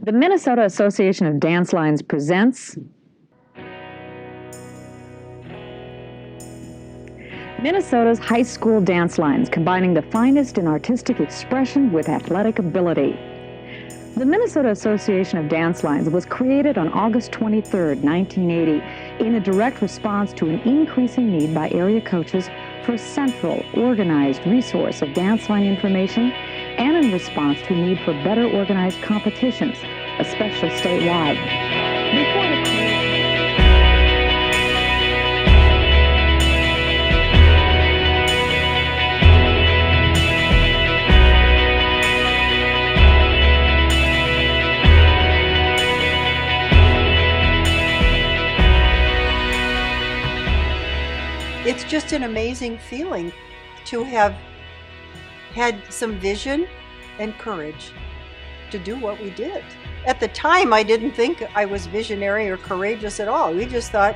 The Minnesota Association of Dance Lines presents Minnesota's High School Dance Lines, combining the finest in artistic expression with athletic ability. The Minnesota Association of Dance Lines was created on August 23, 1980, in a direct response to an increasing need by area coaches for a central, organized resource of dance line information, and in response to a need for better organized competitions, especially statewide. It's just an amazing feeling to have had some vision and courage to do what we did. At the time, I didn't think I was visionary or courageous at all. We just thought,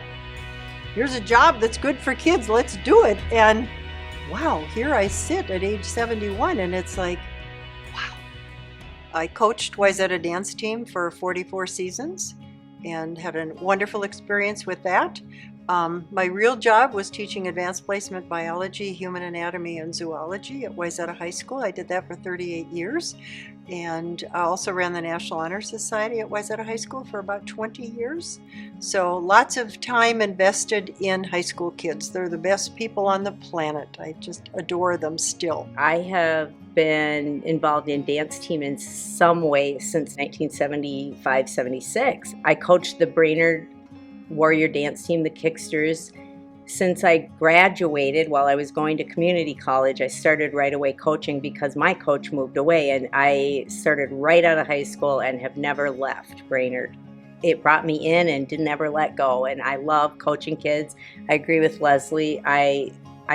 here's a job that's good for kids, let's do it. And wow, here I sit at age 71, and it's like, wow. I coached Wayzata dance team for 44 seasons and had a wonderful experience with that. My real job was teaching advanced placement biology, human anatomy, and zoology at Wayzata High School. I did that for 38 years. And I also ran the National Honor Society at Wayzata High School for about 20 years. So lots of time invested in high school kids. They're the best people on the planet. I just adore them still. I have been involved in dance team in some way since 1975-76. I coached the Brainerd Warrior dance team, the Kicksters. Since I graduated, while I was going to community college, I started right away coaching because my coach moved away, and I started right out of high school and have never left Brainerd. It brought me in and didn't ever let go, and I love coaching kids. I agree with Leslie. I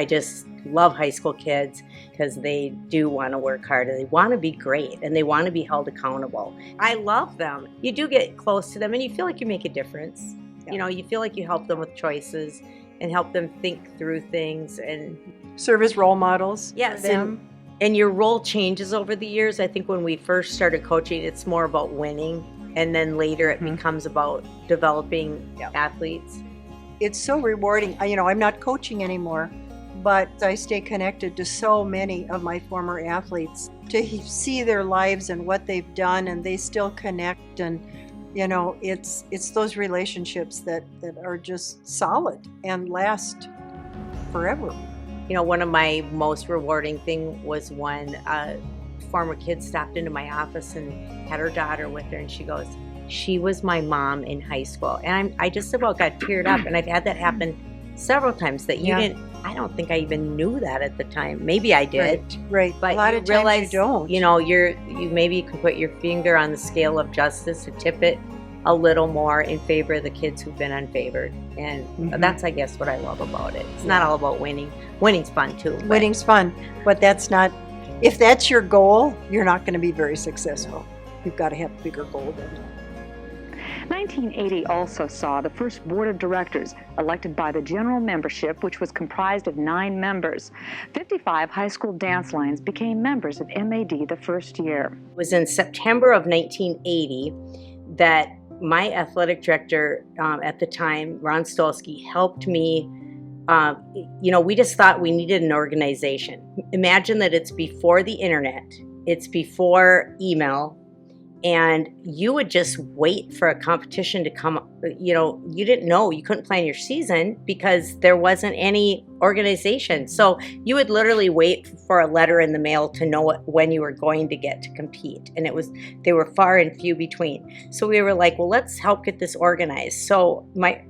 just love high school kids because they do want to work hard and they want to be great and they want to be held accountable. I love them. You do get close to them and you feel like you make a difference. You know, you feel like you help them with choices and help them think through things and serve as role models. Yes, for them. And your role changes over the years. I think when we first started coaching, it's more about winning, and then later it becomes about developing athletes. It's so rewarding. I'm not coaching anymore, but I stay connected to so many of my former athletes to see their lives and what they've done, and they still connect. And it's those relationships that are just solid and last forever. One of my most rewarding thing was when a former kid stopped into my office and had her daughter with her, and she goes, "She was my mom in high school." And I just about got teared up, and I've had that happen several times that you didn't. I don't think I even knew that at the time. Maybe I did. Right. But a lot of times you don't. You maybe you can put your finger on the scale of justice to tip it a little more in favor of the kids who've been unfavored. And that's, I guess, what I love about it. It's not all about winning. Winning's fun too. Winning's fun, but that's not. If that's your goal, you're not going to be very successful. You've got to have a bigger goal than that. 1980 also saw the first board of directors elected by the general membership, which was comprised of 9 members. 55 high school dance lines became members of MAD the first year. It was in September of 1980 that my athletic director at the time, Ron Stolsky, helped me. We just thought we needed an organization. Imagine that it's before the internet, it's before email, and you would just wait for a competition to come. You didn't know, you couldn't plan your season because there wasn't any organization. So you would literally wait for a letter in the mail to know when you were going to get to compete. And they were far and few between. So we were like, well, let's help get this organized. So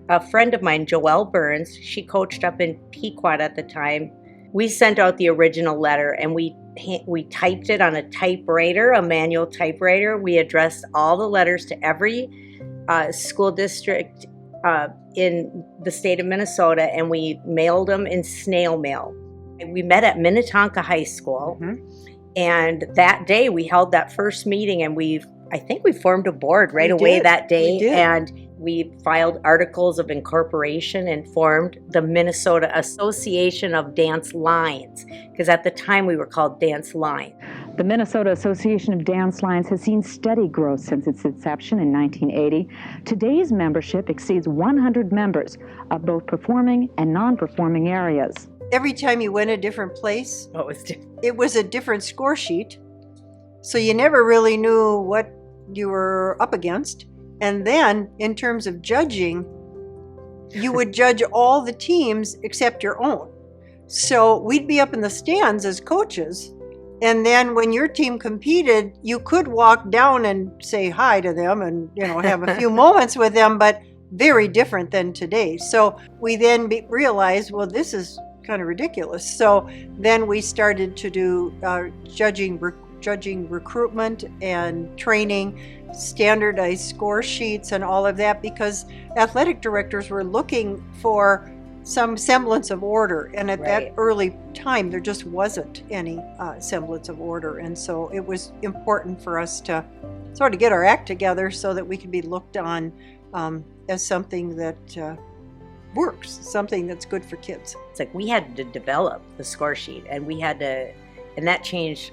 a friend of mine, Joelle Burns, she coached up in Pequot at the time. We sent out the original letter and we typed it on a typewriter, a manual typewriter. We addressed all the letters to every school district in the state of Minnesota, and we mailed them in snail mail. We met at Minnetonka High School, and that day we held that first meeting, and I think we formed a board right away that day, and we filed articles of incorporation and formed the Minnesota Association of Dance Lines, because at the time we were called Dance Line. The Minnesota Association of Dance Lines has seen steady growth since its inception in 1980. Today's membership exceeds 100 members of both performing and non-performing areas. Every time you went a different place, different. it was a different score sheet. So you never really knew what you were up against. And then, in terms of judging, you would judge all the teams except your own. So we'd be up in the stands as coaches. And then when your team competed, you could walk down and say hi to them and, have a few moments with them, but very different than today. So we then realized, well, this is kind of ridiculous. So then we started to do judging recruitment and training, standardized score sheets and all of that, because athletic directors were looking for some semblance of order, and at that early time there just wasn't any semblance of order, and so it was important for us to sort of get our act together so that we could be looked on as something that works, something that's good for kids. It's like we had to develop the score sheet, and that changed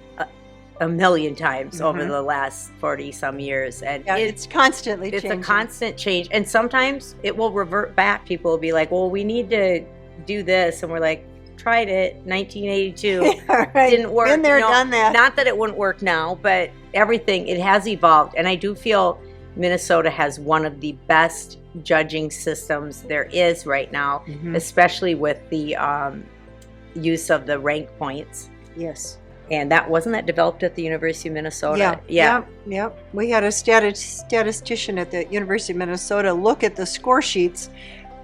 a million times over the last 40 some years, and it's constantly changing. It's a constant change, and sometimes it will revert back. People will be like, well, we need to do this, and we're like, tried it 1982. Didn't work. Been there, done that. Not that it wouldn't work now, but it has evolved, and I do feel Minnesota has one of the best judging systems there is right now, especially with the use of the rank points. Yes. And wasn't that developed at the University of Minnesota? Yeah. We had a statistician at the University of Minnesota look at the score sheets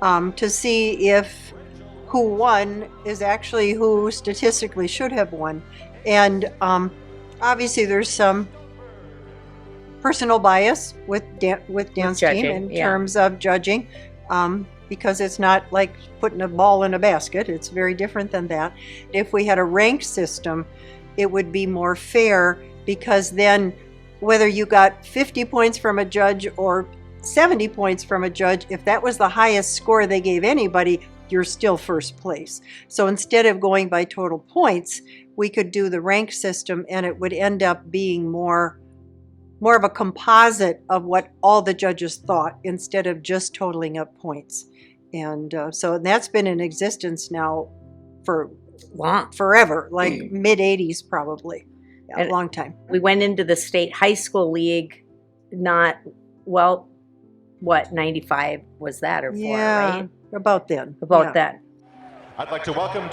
to see if who won is actually who statistically should have won. And obviously there's some personal bias with dance team in terms of judging, because it's not like putting a ball in a basket. It's very different than that. If we had a ranked system, it would be more fair, because then whether you got 50 points from a judge or 70 points from a judge, if that was the highest score they gave anybody, you're still first place. So instead of going by total points, we could do the rank system, and it would end up being more of a composite of what all the judges thought, instead of just totaling up points. And so that's been in existence now for forever, like mid-80s probably. A long time. We went into the state high school league, 95 was that, or 4, right? About then. Then. I'd like to welcome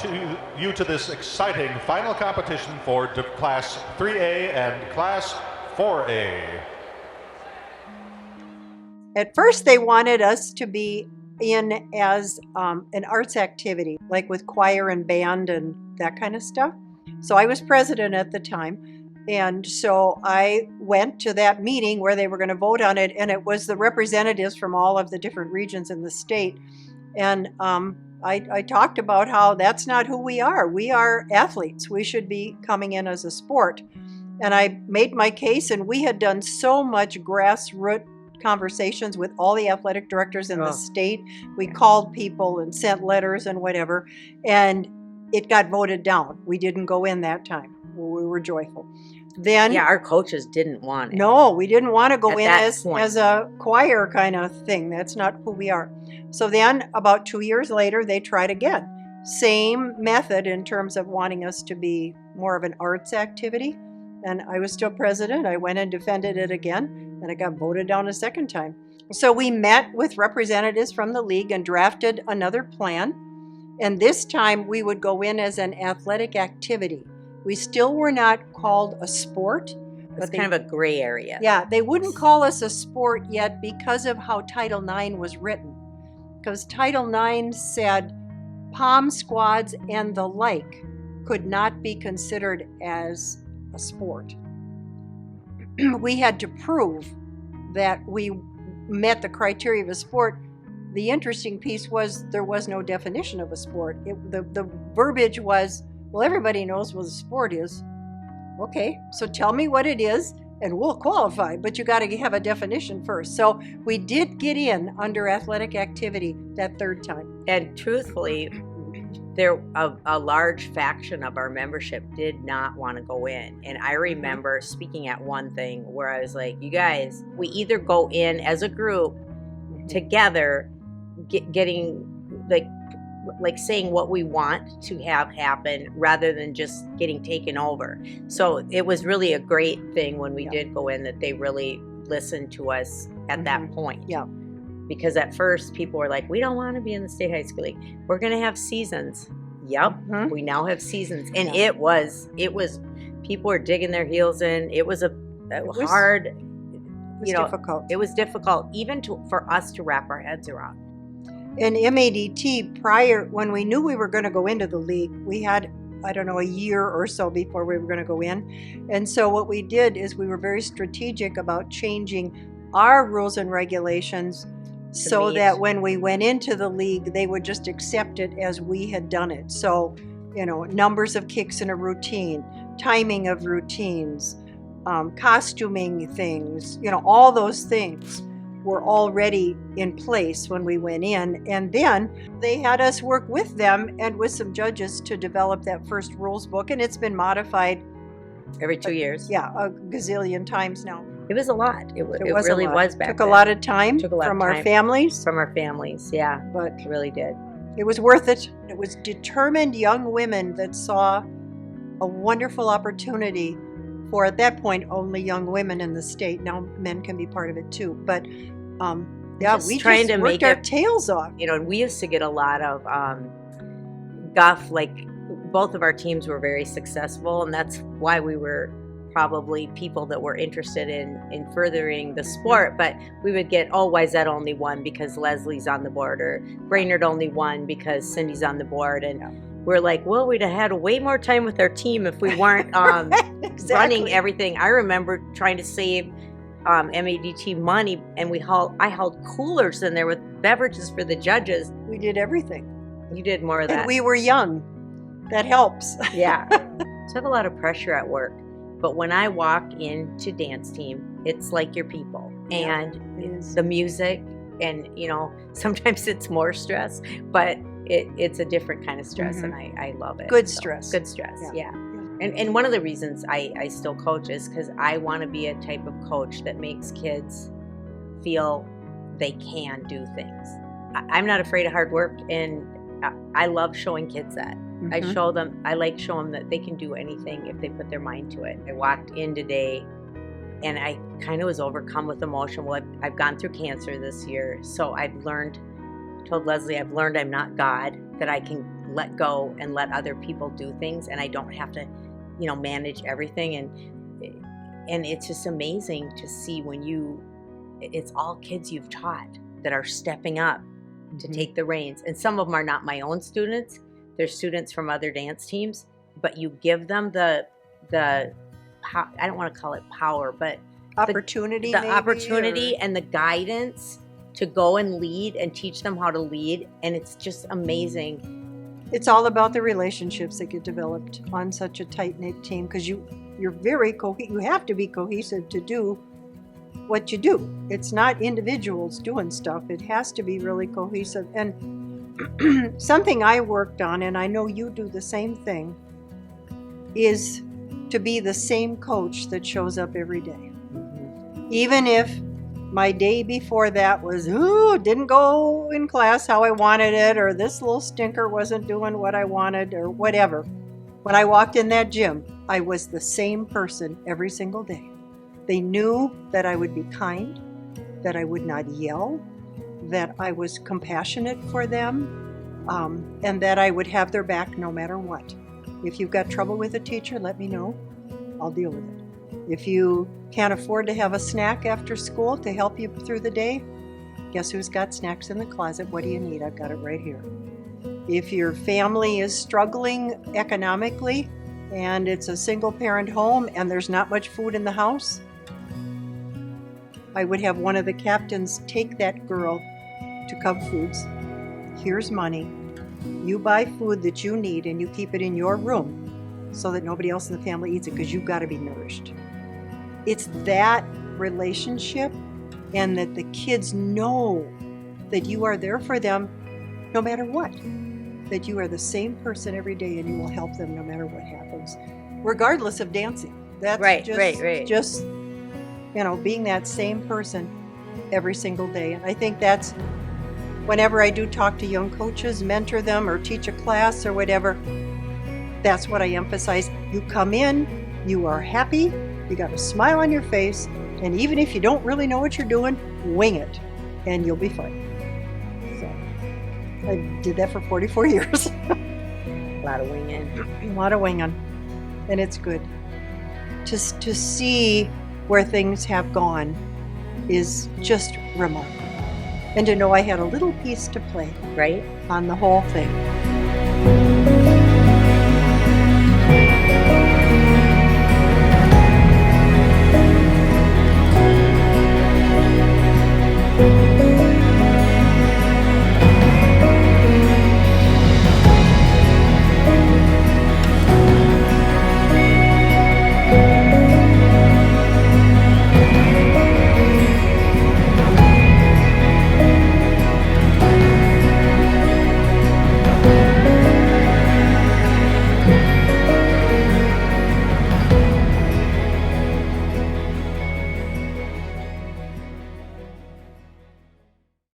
you to this exciting final competition for Class 3A and Class 4A. At first they wanted us to be in as an arts activity, like with choir and band and that kind of stuff. So I was president at the time, and so I went to that meeting where they were going to vote on it, and it was the representatives from all of the different regions in the state. And I talked about how that's not who we are. We are athletes. We should be coming in as a sport. And I made my case, and we had done so much grassroots conversations with all the athletic directors in the state. We called people and sent letters and whatever, and it got voted down. We didn't go in that time. We were joyful. Then our coaches didn't want it. No, we didn't want to go in as a choir kind of thing. That's not who we are. So then about 2 years later, they tried again. Same method in terms of wanting us to be more of an arts activity. And I was still president. I went and defended it again, and it got voted down a second time. So we met with representatives from the league and drafted another plan. And this time we would go in as an athletic activity. We still were not called a sport. It's kind of a gray area. Yeah, they wouldn't call us a sport yet because of how Title IX was written. Because Title IX said pom squads and the like could not be considered as a sport. We had to prove that we met the criteria of a sport. The interesting piece was there was no definition of a sport. The verbiage was, well, everybody knows what a sport is. Okay, so tell me what it is and we'll qualify, but you got to have a definition first. So we did get in under athletic activity that third time. And truthfully, a large faction of our membership did not want to go in. And I remember speaking at one thing where I was like, you guys, we either go in as a group together, getting like saying what we want to have happen rather than just getting taken over. So it was really a great thing when we did go in that they really listened to us at that point. Yeah. Because at first people were like, we don't want to be in the state high school league. We're going to have seasons. Yep. We now have seasons. And it was, people were digging their heels in. It was hard, difficult. It was difficult even for us to wrap our heads around. And MADT, prior, when we knew we were going to go into the league, we had, I don't know, a year or so before we were going to go in. And so what we did is we were very strategic about changing our rules and regulations so that when we went into the league, they would just accept it as we had done it. So, numbers of kicks in a routine, timing of routines, costuming things, all those things were already in place when we went in. And then they had us work with them and with some judges to develop that first rules book. And it's been modified every 2 years. Yeah, a gazillion times now. It was a lot. It was really a lot. was back Took then. a lot of time from our families. From our families, yeah. But it really did. It was worth it. It was determined young women that saw a wonderful opportunity for, at that point, only young women in the state. Now men can be part of it too. But we just worked our tails off. And we used to get a lot of guff. Like both of our teams were very successful, and that's why we were probably people that were interested in furthering the sport. But we would get, Wayzata only won because Leslie's on the board, or Brainerd only won because Cindy's on the board. And we're like, well, we'd have had way more time with our team if we weren't running everything. I remember trying to save MADT money, and I held coolers in there with beverages for the judges. We did everything. You did more of that. And we were young. That helps. Yeah. So I have a lot of pressure at work. But when I walk into dance team, it's like your people. And the music, and sometimes it's more stress, but it's a different kind of stress, and I love it. Good stress. Good stress, yeah. And one of the reasons I still coach is because I want to be a type of coach that makes kids feel they can do things. I'm not afraid of hard work, and I love showing kids that. I like showing them that they can do anything if they put their mind to it. I walked in today and I kind of was overcome with emotion. Well, I've gone through cancer this year, so told Leslie I've learned I'm not God, that I can let go and let other people do things, and I don't have to, manage everything. And it's just amazing to see when it's all kids you've taught that are stepping up to take the reins. And some of them are not my own students. They're students from other dance teams, but you give them the I don't want to call it power, but opportunity, the opportunity and the guidance to go and lead and teach them how to lead. And it's just amazing. It's all about the relationships that get developed on such a tight-knit team, because you're very you have to be cohesive to do what you do. It's not individuals doing stuff. It has to be really cohesive. And something I worked on, and I know you do the same thing, is to be the same coach that shows up every day. Even if my day before that was, didn't go in class how I wanted it, or this little stinker wasn't doing what I wanted, or whatever. When I walked in that gym, I was the same person every single day. They knew that I would be kind, that I would not yell, that I was compassionate for them, and that I would have their back no matter what. If you've got trouble with a teacher, let me know. I'll deal with it. If you can't afford to have a snack after school to help you through the day, guess who's got snacks in the closet? What do you need? I've got it right here. If your family is struggling economically and it's a single-parent home and there's not much food in the house, I would have one of the captains take that girl to Cub Foods. Here's money. You buy food that you need and you keep it in your room so that nobody else in the family eats it, because you've got to be nourished. It's that relationship, and that the kids know that you are there for them no matter what. that you are the same person every day and you will help them no matter what happens, regardless of dancing. That's Right. just, being that same person every single day. And I think that's, whenever I do talk to young coaches, mentor them, or teach a class or whatever, that's what I emphasize. You come in, you are happy, you got a smile on your face, and even if you don't really know what you're doing, wing it, and you'll be fine. So I did that for 44 years. A lot of winging. A lot of winging, and it's good. To see where things have gone is just remarkable. And to know I had a little piece to play Right? on the whole thing.